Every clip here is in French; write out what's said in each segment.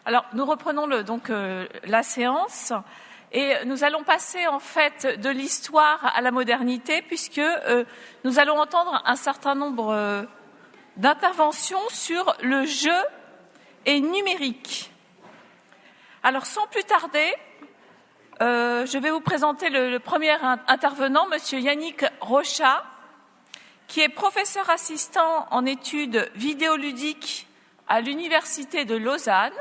Alors, nous reprenons la séance et nous allons passer en fait de l'histoire à la modernité puisque nous allons entendre un certain nombre d'interventions sur le jeu et numérique. Alors, sans plus tarder, je vais vous présenter le premier intervenant, Monsieur Yannick Rochat, qui est professeur assistant en études vidéoludiques à l'Université de Lausanne.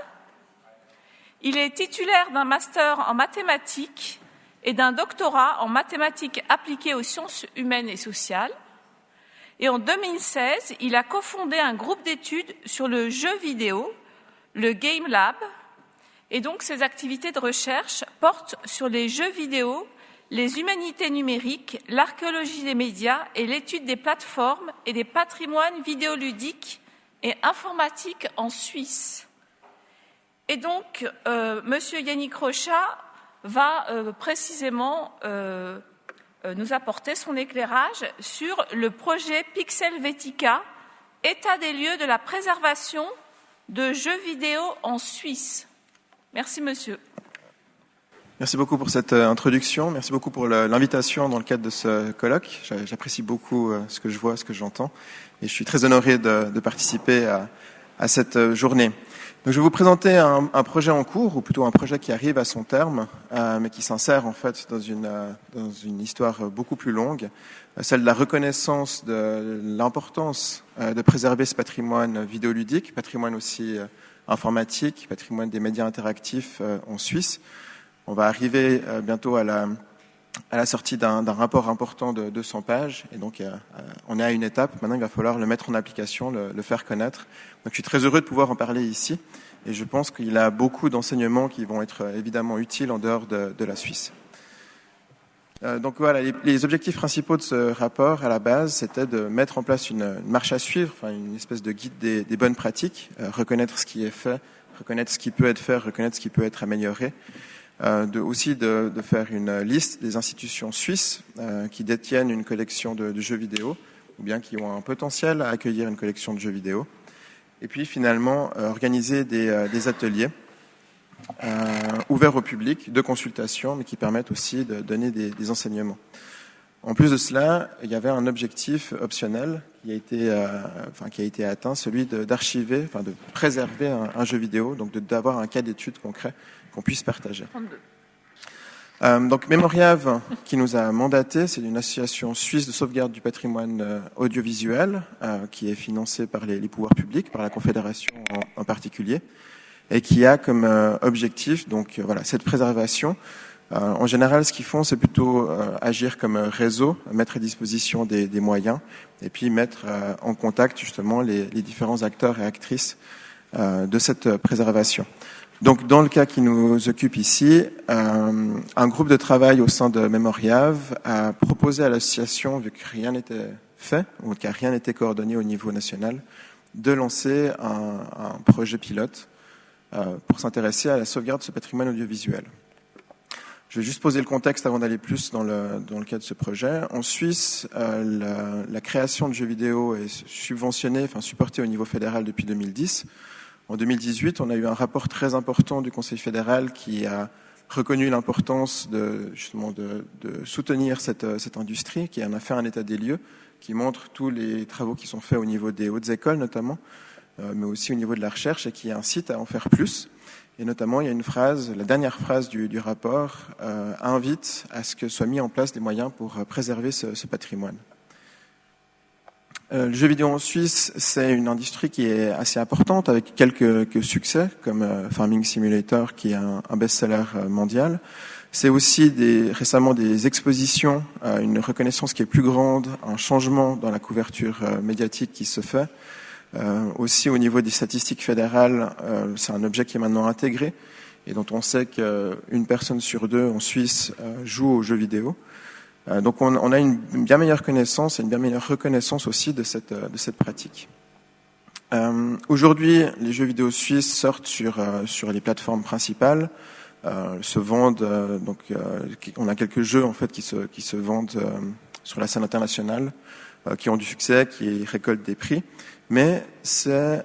Il est titulaire d'un master en mathématiques et d'un doctorat en mathématiques appliquées aux sciences humaines et sociales. Et en 2016, il a cofondé un groupe d'études sur le jeu vidéo, le Game Lab. Et donc, ses activités de recherche portent sur les jeux vidéo, les humanités numériques, l'archéologie des médias et l'étude des plateformes et des patrimoines vidéoludiques et informatiques en Suisse. Et donc, Monsieur Yannick Rochat va précisément nous apporter son éclairage sur le projet Pixelvetica, état des lieux de la préservation de jeux vidéo en Suisse. Merci, monsieur. Merci beaucoup pour cette introduction. Merci beaucoup pour l'invitation dans le cadre de ce colloque. J'apprécie beaucoup ce que je vois, ce que j'entends. Et je suis très honoré de participer à cette journée. Donc, je vais vous présenter un projet en cours, ou plutôt un projet qui arrive à son terme, mais qui s'insère en fait dans une histoire beaucoup plus longue, celle de la reconnaissance de l'importance de préserver ce patrimoine vidéoludique, patrimoine aussi informatique, patrimoine des médias interactifs en Suisse. On va arriver bientôt à la sortie d'un rapport important de 200 pages. Et donc, on est à une étape. Maintenant, il va falloir le mettre en application, le faire connaître. Donc, je suis très heureux de pouvoir en parler ici. Et je pense qu'il y a beaucoup d'enseignements qui vont être évidemment utiles en dehors de la Suisse. Donc voilà, les objectifs principaux de ce rapport, à la base, c'était de mettre en place une marche à suivre, enfin une espèce de guide des bonnes pratiques, reconnaître ce qui est fait, reconnaître ce qui peut être fait, reconnaître ce qui peut être amélioré. Aussi de faire une liste des institutions suisses qui détiennent une collection de jeux vidéo ou bien qui ont un potentiel à accueillir une collection de jeux vidéo. Et puis finalement, organiser des ateliers ouverts au public de consultation, mais qui permettent aussi de donner des enseignements. En plus de cela, il y avait un objectif optionnel qui a été atteint, celui d'archiver, de préserver un jeu vidéo, donc d'avoir un cas d'étude concret qu'on puisse partager. Donc Memoriave, qui nous a mandaté, c'est une association suisse de sauvegarde du patrimoine audiovisuel qui est financée par les pouvoirs publics, par la Confédération en particulier, et qui a comme objectif donc voilà cette préservation. En général, ce qu'ils font, c'est plutôt agir comme réseau, mettre à disposition des moyens, et puis mettre en contact justement les différents acteurs et actrices de cette préservation. Donc, dans le cas qui nous occupe ici, un groupe de travail au sein de Memoriave a proposé à l'association, vu que rien n'était fait, ou que rien n'était coordonné au niveau national, de lancer un projet pilote pour s'intéresser à la sauvegarde de ce patrimoine audiovisuel. Je vais juste poser le contexte avant d'aller plus dans le cadre de ce projet. En Suisse, la création de jeux vidéo est subventionnée, supportée au niveau fédéral depuis 2010. En 2018, on a eu un rapport très important du Conseil fédéral qui a reconnu l'importance de soutenir cette industrie, qui en a fait un état des lieux, qui montre tous les travaux qui sont faits au niveau des hautes écoles notamment, mais aussi au niveau de la recherche et qui incite à en faire plus. Et notamment, il y a une phrase, la dernière phrase du rapport, invite à ce que soient mis en place des moyens pour préserver ce patrimoine. Le jeu vidéo en Suisse, c'est une industrie qui est assez importante avec quelques succès comme Farming Simulator qui est un best-seller mondial. C'est aussi récemment des expositions, une reconnaissance qui est plus grande, un changement dans la couverture médiatique qui se fait. Aussi au niveau des statistiques fédérales, c'est un objet qui est maintenant intégré et dont on sait qu'une personne sur deux en Suisse joue aux jeux vidéo. Donc on a une bien meilleure connaissance et une bien meilleure reconnaissance aussi de cette pratique. Aujourd'hui, les jeux vidéo suisses sortent sur les plateformes principales, se vendent. On a quelques jeux en fait qui se vendent sur la scène internationale. qui ont du succès, qui récoltent des prix. Mais c'est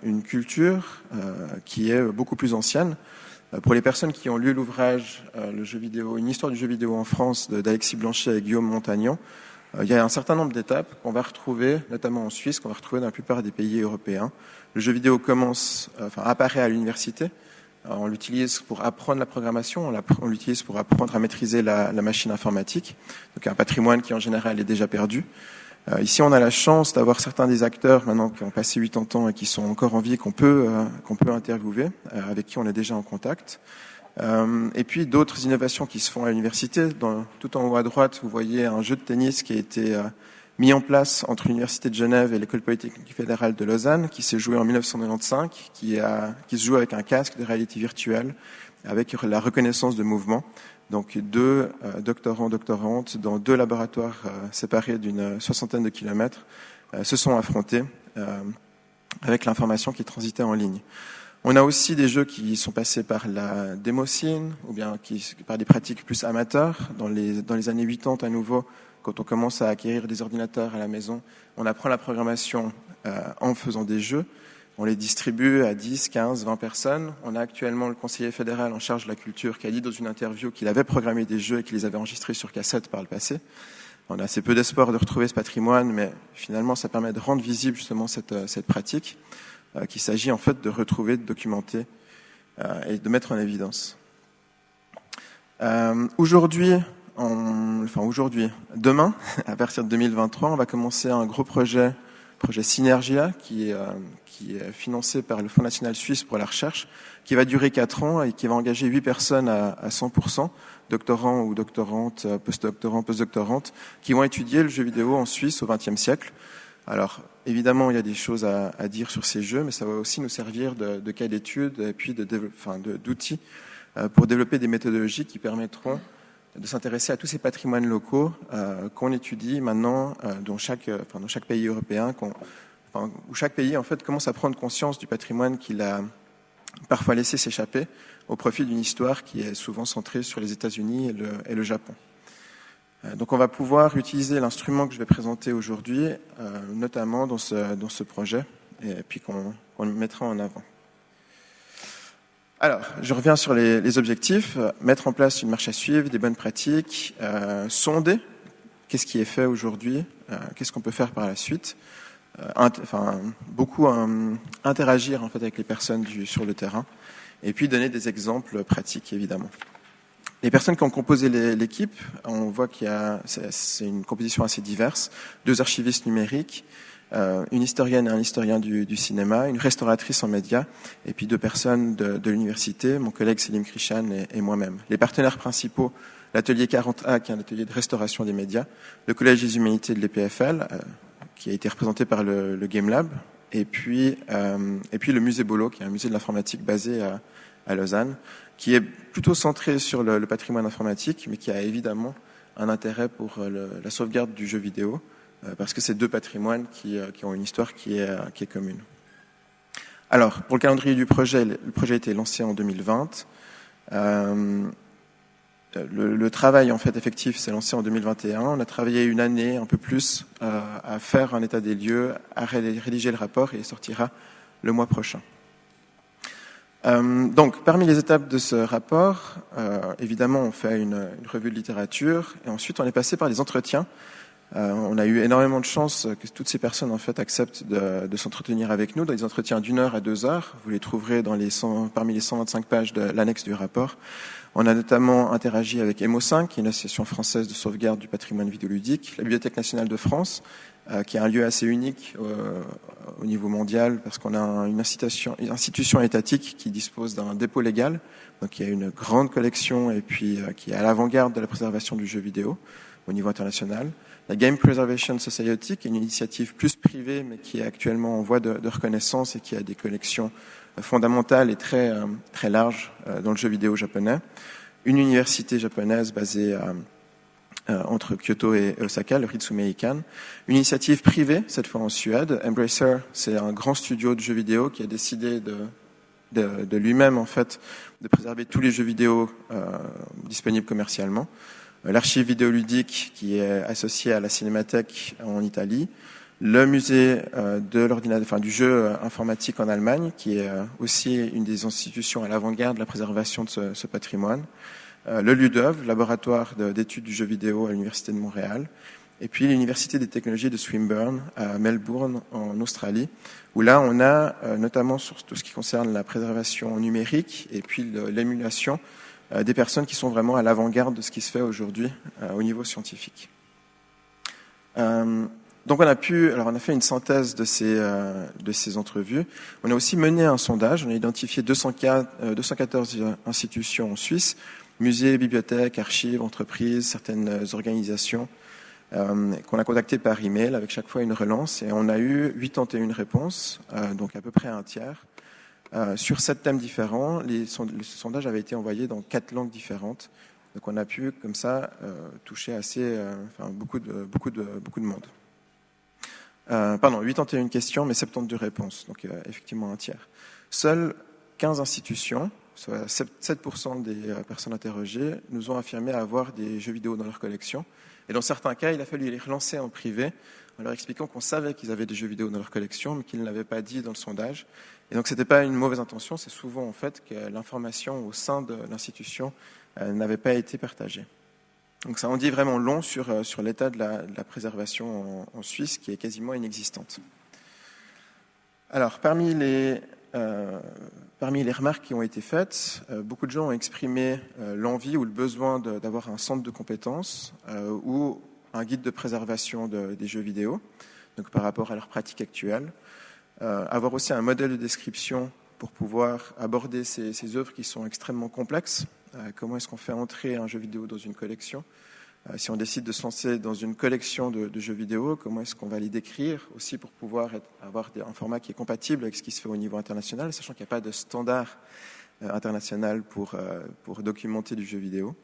une culture qui est beaucoup plus ancienne. Pour les personnes qui ont lu l'ouvrage le jeu vidéo, une histoire du jeu vidéo en France d'Alexis Blanchet et Guillaume Montagnon, il y a un certain nombre d'étapes qu'on va retrouver, notamment en Suisse, qu'on va retrouver dans la plupart des pays européens. Le jeu vidéo apparaît à l'université. On l'utilise pour apprendre la programmation, on l'utilise pour apprendre à maîtriser la machine informatique. Donc un patrimoine qui en général est déjà perdu. Ici, on a la chance d'avoir certains des acteurs maintenant qui ont passé 80 ans et qui sont encore en vie, qu'on peut interviewer, avec qui on est déjà en contact. Et puis d'autres innovations qui se font à l'université. Tout en haut à droite, vous voyez un jeu de tennis qui a été mis en place entre l'Université de Genève et l'École polytechnique fédérale de Lausanne, qui s'est joué en 1995, qui se joue avec un casque de réalité virtuelle, avec la reconnaissance de mouvement. Donc 2 doctorants, doctorantes, dans 2 laboratoires séparés d'une 60aine de kilomètres, se sont affrontés avec l'information qui transitait en ligne. On a aussi des jeux qui sont passés par la démocine, ou bien par des pratiques plus amateurs. Dans les années 80 à nouveau, quand on commence à acquérir des ordinateurs à la maison, on apprend la programmation en faisant des jeux. On les distribue à 10, 15, 20 personnes. On a actuellement le conseiller fédéral en charge de la culture qui a dit dans une interview qu'il avait programmé des jeux et qu'il les avait enregistrés sur cassette par le passé. On a assez peu d'espoir de retrouver ce patrimoine, mais finalement, ça permet de rendre visible justement cette pratique qu'il s'agit en fait de retrouver, de documenter et de mettre en évidence. Demain, à partir de 2023, on va commencer un gros projet Synergia, qui est financé par le Fonds national suisse pour la recherche, qui va durer 4 ans et qui va engager 8 personnes à 100%, doctorants ou doctorantes, postdoctorantes, qui vont étudier le jeu vidéo en Suisse au XXe siècle. Alors, évidemment, il y a des choses à dire sur ces jeux, mais ça va aussi nous servir de cas d'étude et puis d'outils pour développer des méthodologies qui permettront de s'intéresser à tous ces patrimoines locaux qu'on étudie maintenant dans chaque pays européen, où chaque pays en fait commence à prendre conscience du patrimoine qu'il a parfois laissé s'échapper au profit d'une histoire qui est souvent centrée sur les États-Unis et le Japon. Donc on va pouvoir utiliser l'instrument que je vais présenter aujourd'hui, notamment dans ce projet, et puis qu'on mettra en avant. Alors, je reviens sur les objectifs. Mettre en place une marche à suivre, des bonnes pratiques, sonder qu'est-ce qui est fait aujourd'hui, qu'est-ce qu'on peut faire par la suite, beaucoup interagir en fait avec les personnes sur le terrain, et puis donner des exemples pratiques évidemment. Les personnes qui ont composé l'équipe, on voit c'est une composition assez diverse. 2 archivistes numériques, une historienne et un historien du cinéma, une restauratrice en médias, et puis 2 personnes de l'université, mon collègue Selim Krishan et moi-même. Les partenaires principaux, l'atelier 40A, qui est un atelier de restauration des médias, le Collège des humanités de l'EPFL, qui a été représenté par le Game Lab, et puis le musée Bolo, qui est un musée de l'informatique basé à Lausanne, qui est plutôt centré sur le patrimoine informatique, mais qui a évidemment un intérêt pour la sauvegarde du jeu vidéo, parce que c'est 2 patrimoines qui ont une histoire qui est commune. Alors, pour le calendrier du projet, le projet a été lancé en 2020. Le travail en fait effectif s'est lancé en 2021. On a travaillé une année, un peu plus, à faire un état des lieux, à rédiger le rapport, et il sortira le mois prochain. Donc, parmi les étapes de ce rapport, évidemment, on fait une revue de littérature, et ensuite on est passé par des entretiens. On a eu énormément de chance que toutes ces personnes en fait acceptent de s'entretenir avec nous dans des entretiens d'1 heure à 2 heures. Vous les trouverez parmi les 125 pages de l'annexe du rapport. On a notamment interagi avec EMO5, qui est une association française de sauvegarde du patrimoine vidéoludique, la Bibliothèque nationale de France, qui est un lieu assez unique au niveau mondial, parce qu'on a une institution étatique qui dispose d'un dépôt légal, donc il y a une grande collection et puis qui est à l'avant-garde de la préservation du jeu vidéo au niveau international. La Game Preservation Society, qui est une initiative plus privée, mais qui est actuellement en voie de reconnaissance et qui a des collections fondamentales et très larges dans le jeu vidéo japonais. Une université japonaise basée entre Kyoto et Osaka, le Ritsumeikan. Une initiative privée, cette fois en Suède. Embracer, c'est un grand studio de jeux vidéo qui a décidé de lui-même, en fait, de préserver tous les jeux vidéo disponibles commercialement. l'archive vidéoludique qui est associée à la Cinémathèque en Italie, le musée du jeu informatique en Allemagne, qui est aussi une des institutions à l'avant-garde de la préservation de ce patrimoine, le LUDOV, laboratoire d'études du jeu vidéo à l'Université de Montréal, et puis l'Université des technologies de Swinburne à Melbourne en Australie, où là on a notamment sur tout ce qui concerne la préservation numérique et puis l'émulation des personnes qui sont vraiment à l'avant-garde de ce qui se fait aujourd'hui au niveau scientifique. Donc on a fait une synthèse de ces entrevues. On a aussi mené un sondage. On a identifié 214 institutions en Suisse, musées, bibliothèques, archives, entreprises, certaines organisations, qu'on a contactées par email avec chaque fois une relance. Et on a eu 81 réponses, donc à peu près un tiers, sur 7 thèmes différents. Le sondage avait été envoyé dans 4 langues différentes. Donc on a pu comme ça toucher beaucoup de monde. 81 questions, mais 72 réponses, donc effectivement un tiers. Seules 15 institutions, soit 7% des personnes interrogées, nous ont affirmé avoir des jeux vidéo dans leur collection. Et dans certains cas, il a fallu les relancer en privé, en leur expliquant qu'on savait qu'ils avaient des jeux vidéo dans leur collection, mais qu'ils ne l'avaient pas dit dans le sondage. Et donc ce n'était pas une mauvaise intention, c'est souvent en fait que l'information au sein de l'institution n'avait pas été partagée. Donc ça en dit vraiment long sur l'état de la préservation en Suisse, qui est quasiment inexistante. Alors, parmi les remarques qui ont été faites, beaucoup de gens ont exprimé l'envie ou le besoin d'avoir un centre de compétences ou un guide de préservation des jeux vidéo, donc par rapport à leurs pratiques actuelles. Avoir aussi un modèle de description pour pouvoir aborder ces œuvres qui sont extrêmement complexes. Comment est-ce qu'on fait entrer un jeu vidéo dans une collection ? Si on décide de se lancer dans une collection de jeux vidéo, comment est-ce qu'on va les décrire aussi pour pouvoir avoir un format qui est compatible avec ce qui se fait au niveau international, sachant qu'il n'y a pas de standard international pour documenter du jeu vidéo.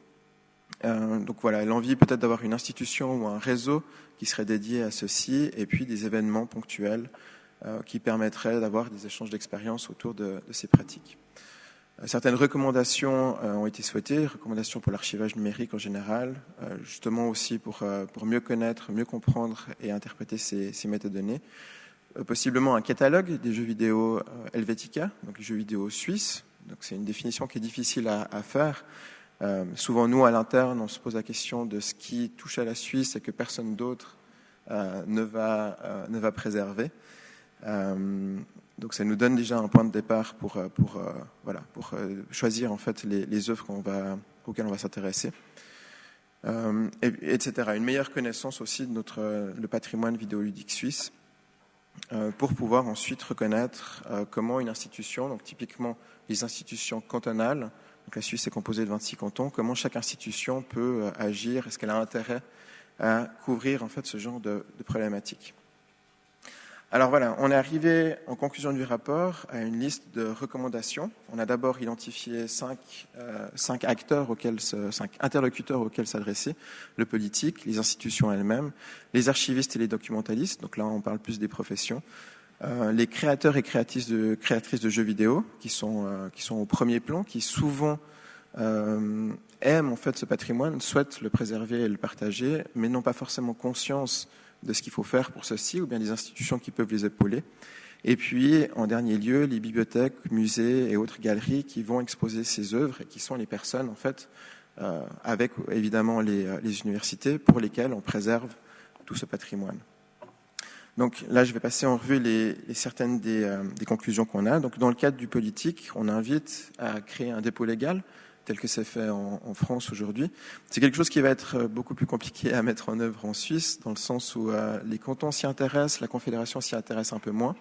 Donc voilà, l'envie peut-être d'avoir une institution ou un réseau qui serait dédié à ceci, et puis des événements ponctuels qui permettraient d'avoir des échanges d'expériences autour de ces pratiques. Certaines recommandations ont été souhaitées, recommandations pour l'archivage numérique en général, justement aussi pour mieux connaître, mieux comprendre et interpréter ces métadonnées. Possiblement un catalogue des jeux vidéo Helvetica, donc les jeux vidéo suisses. Donc c'est une définition qui est difficile à faire. Souvent, nous, à l'interne, on se pose la question de ce qui touche à la Suisse et que personne d'autre ne va préserver. Donc ça nous donne déjà un point de départ pour choisir en fait les œuvres auxquelles on va s'intéresser, etc. Une meilleure connaissance aussi de le patrimoine vidéoludique suisse pour pouvoir ensuite reconnaître comment une institution, donc typiquement les institutions cantonales, donc la Suisse est composée de 26 cantons, comment chaque institution peut agir, est-ce qu'elle a intérêt à couvrir en fait ce genre de problématiques. Alors voilà, on est arrivé en conclusion du rapport à une liste de recommandations. On a d'abord identifié 5 interlocuteurs auxquels s'adresser, le politique, les institutions elles-mêmes, les archivistes et les documentalistes, donc là on parle plus des professions, les créateurs et créatrices de jeux vidéo qui sont au premier plan, qui souvent aiment en fait ce patrimoine, souhaitent le préserver et le partager, mais n'ont pas forcément conscience de ce qu'il faut faire pour ceci, ou bien des institutions qui peuvent les épauler. Et puis, en dernier lieu, les bibliothèques, musées et autres galeries qui vont exposer ces œuvres et qui sont les personnes, en fait, avec évidemment les universités pour lesquelles on préserve tout ce patrimoine. Donc là, je vais passer en revue certaines des conclusions qu'on a. Donc, dans le cadre du politique, on invite à créer un dépôt légal, tel que c'est fait en France aujourd'hui. C'est quelque chose qui va être beaucoup plus compliqué à mettre en œuvre en Suisse, dans le sens où les cantons s'y intéressent, la Confédération s'y intéresse un peu moins.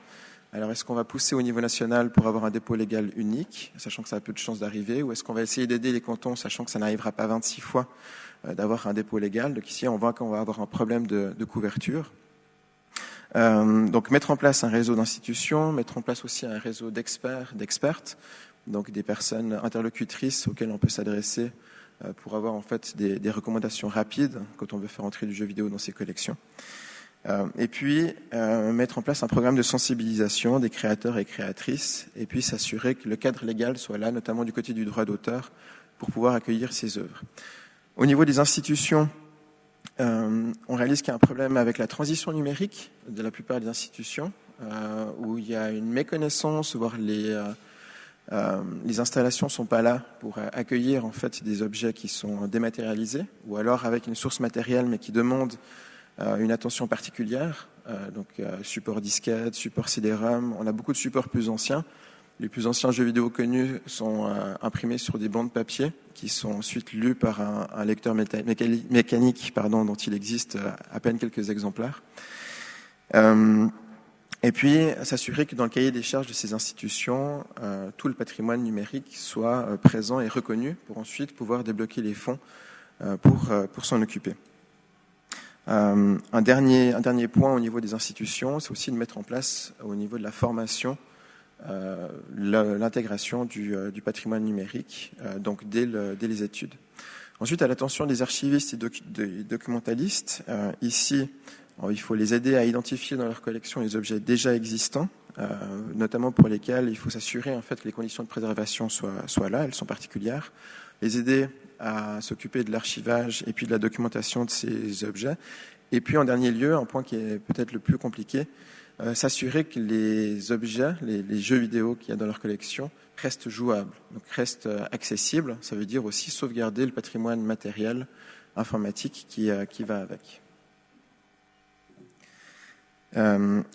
Alors, est-ce qu'on va pousser au niveau national pour avoir un dépôt légal unique, sachant que ça a peu de chances d'arriver, ou est-ce qu'on va essayer d'aider les cantons, sachant que ça n'arrivera pas 26 fois d'avoir un dépôt légal? Donc ici, on voit qu'on va avoir un problème de couverture. Donc, mettre en place un réseau d'institutions, mettre en place aussi un réseau d'expertes, donc des personnes interlocutrices auxquelles on peut s'adresser pour avoir en fait des recommandations rapides quand on veut faire entrer du jeu vidéo dans ses collections. Et puis mettre en place un programme de sensibilisation des créateurs et créatrices, et puis s'assurer que le cadre légal soit là, notamment du côté du droit d'auteur, pour pouvoir accueillir ces œuvres. Au niveau des institutions, on réalise qu'il y a un problème avec la transition numérique de la plupart des institutions, où il y a une méconnaissance, voire les installations sont pas là pour accueillir en fait des objets qui sont dématérialisés, ou alors avec une source matérielle mais qui demande une attention particulière. Donc support disquette, support CD-ROM. On a beaucoup de supports plus anciens. Les plus anciens jeux vidéo connus sont imprimés sur des bancs de papier qui sont ensuite lus par un lecteur mécanique dont il existe à peine quelques exemplaires. Et puis, s'assurer que dans le cahier des charges de ces institutions, tout le patrimoine numérique soit présent et reconnu pour ensuite pouvoir débloquer les fonds pour s'en occuper. Un dernier point au niveau des institutions, c'est aussi de mettre en place au niveau de la formation l'intégration du patrimoine numérique, donc dès les études. Ensuite, à l'attention des archivistes et des documentalistes, ici, il faut les aider à identifier dans leur collection les objets déjà existants, notamment pour lesquels il faut s'assurer en fait que les conditions de préservation soient là, elles sont particulières. Les aider à s'occuper de l'archivage et puis de la documentation de ces objets. Et puis en dernier lieu, un point qui est peut-être le plus compliqué, s'assurer que les objets, les jeux vidéo qu'il y a dans leur collection restent jouables, donc restent accessibles. Ça veut dire aussi sauvegarder le patrimoine matériel informatique qui va avec.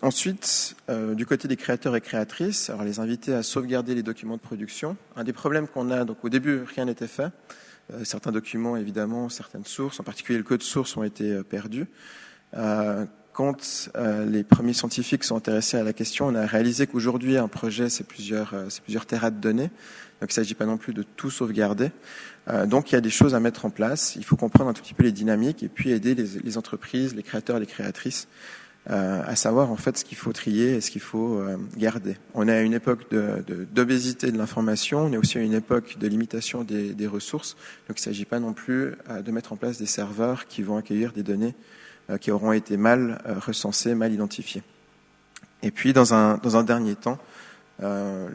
Ensuite, du côté des créateurs et créatrices, alors les inviter à sauvegarder les documents de production. Un des problèmes qu'on a, donc au début, rien n'était fait. Certains documents, évidemment, certaines sources, en particulier le code source, ont été perdus. Quand les premiers scientifiques sont intéressés à la question, on a réalisé qu'aujourd'hui, un projet, c'est plusieurs téras de données. Donc, il ne s'agit pas non plus de tout sauvegarder. Donc, il y a des choses à mettre en place. Il faut comprendre un tout petit peu les dynamiques et puis aider les entreprises, les créateurs, les créatrices à savoir en fait ce qu'il faut trier et ce qu'il faut garder. On est à une époque d'obésité de l'information, on est aussi à une époque de limitation des ressources, donc il ne s'agit pas non plus de mettre en place des serveurs qui vont accueillir des données qui auront été mal recensées, mal identifiées. Et puis dans un dernier temps,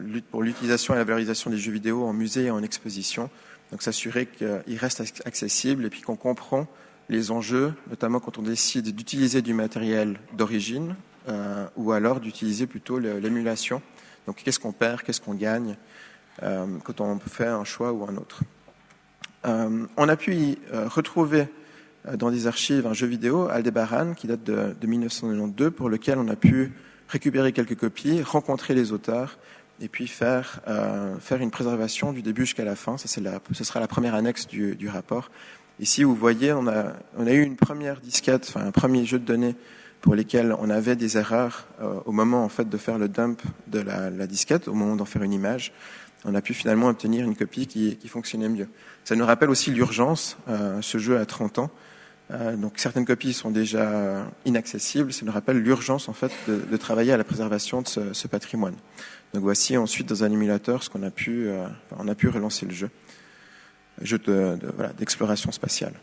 lutte pour l'utilisation et la valorisation des jeux vidéo en musée et en exposition, donc s'assurer qu'ils restent accessibles et puis qu'on comprend les enjeux, notamment quand on décide d'utiliser du matériel d'origine ou alors d'utiliser plutôt l'émulation. Donc qu'est-ce qu'on perd, qu'est-ce qu'on gagne quand on fait un choix ou un autre. On a pu retrouver dans des archives un jeu vidéo, Aldebaran, qui date de 1992, pour lequel on a pu récupérer quelques copies, rencontrer les auteurs et puis faire une préservation du début jusqu'à la fin. Ça, ce sera la première annexe du rapport. Ici, vous voyez, on a eu une première disquette, enfin un premier jeu de données pour lesquels on avait des erreurs au moment en fait de faire le dump de la disquette, au moment d'en faire une image. On a pu finalement obtenir une copie qui fonctionnait mieux. Ça nous rappelle aussi l'urgence. Ce jeu a 30 ans, donc certaines copies sont déjà inaccessibles. Ça nous rappelle l'urgence en fait de travailler à la préservation de ce patrimoine. Donc voici ensuite dans un émulateur ce qu'on a pu, on a pu relancer le jeu d'exploration spatiale.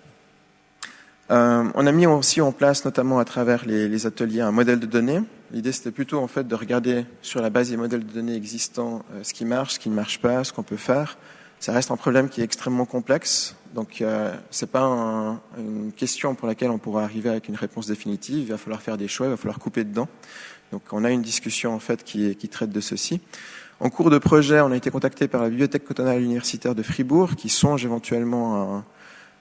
On a mis aussi en place, notamment à travers les ateliers, un modèle de données. L'idée, c'était plutôt en fait de regarder sur la base des modèles de données existants ce qui marche, ce qui ne marche pas, ce qu'on peut faire. Ça reste un problème qui est extrêmement complexe, donc c'est pas une question pour laquelle on pourra arriver avec une réponse définitive. Il va falloir faire des choix, il va falloir couper dedans. Donc, on a une discussion en fait qui traite de ceci. En cours de projet, on a été contacté par la Bibliothèque cantonale universitaire de Fribourg, qui songe éventuellement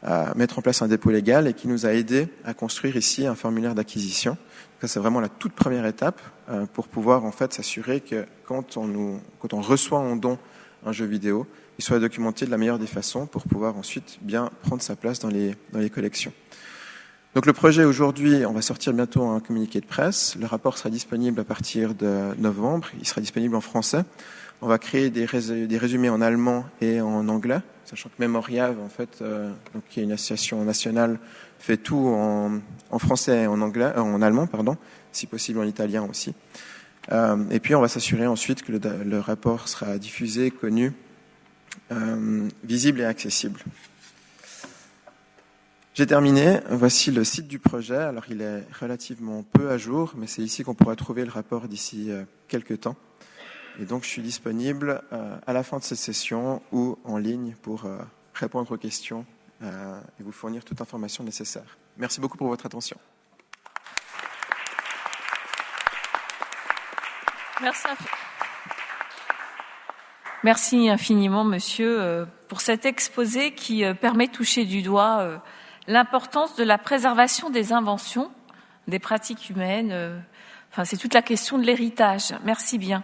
à mettre en place un dépôt légal et qui nous a aidé à construire ici un formulaire d'acquisition. Ça, c'est vraiment la toute première étape pour pouvoir en fait s'assurer que quand on reçoit en don un jeu vidéo, il soit documenté de la meilleure des façons pour pouvoir ensuite bien prendre sa place dans les collections. Donc le projet aujourd'hui, on va sortir bientôt un communiqué de presse. Le rapport sera disponible à partir de novembre. Il sera disponible en français. On va créer des résumés en allemand et en anglais, sachant que Memoriav, en fait, donc qui est une association nationale, fait tout en français et en anglais, en allemand, pardon, si possible en italien aussi. Et puis on va s'assurer ensuite que le rapport sera diffusé, connu, visible et accessible. J'ai terminé. Voici le site du projet. Alors, il est relativement peu à jour, mais c'est ici qu'on pourra trouver le rapport d'ici quelques temps. Et donc, je suis disponible à la fin de cette session ou en ligne pour répondre aux questions et vous fournir toute information nécessaire. Merci beaucoup pour votre attention. Merci infiniment, monsieur, pour cet exposé qui permet de toucher du doigt l'importance de la préservation des inventions, des pratiques humaines. Enfin, c'est toute la question de l'héritage. Merci bien.